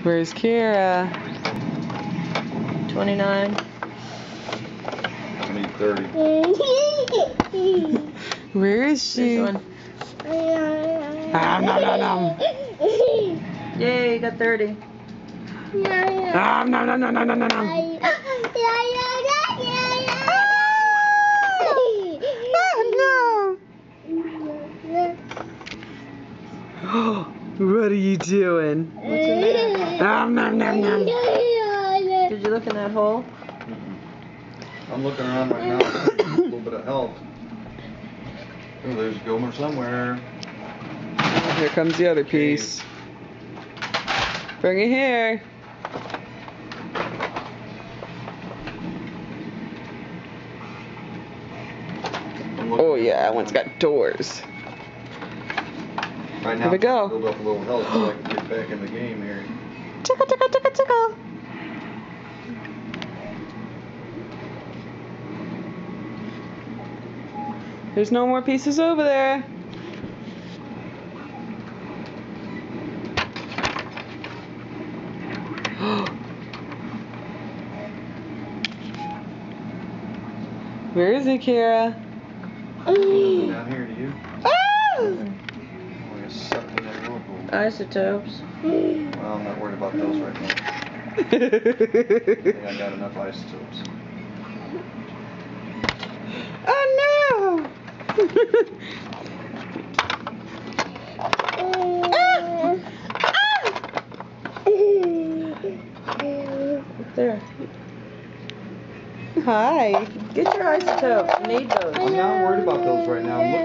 Where's Kira? 29. I need 30. Where is she? This one. Nom, nom, nom. Yay, you got 30. Nom, nom, nom, nom, nom, nom, nom. Oh, no. What are you doing? What's in there? Nom, nom, nom, nom. Did you look in that hole? I'm looking around right now. A little bit of help. Oh, there's Gomer somewhere. Here comes the other piece. Bring it here. Oh yeah, that one's got doors. Right now, Here we go. build up a little help so I can get back in the game here. Tickle, tickle, tickle, tickle. There's no more pieces over there. Where is it, Kira? Nothing down here, do you? Ah! Oh, I sucked in that whirlpool. Isotopes. Well, I'm not worried about those right now. I think I got enough isotopes. Oh no! There. Hi. Get your isotopes. Need those. I'm not worried about those right now. I'm looking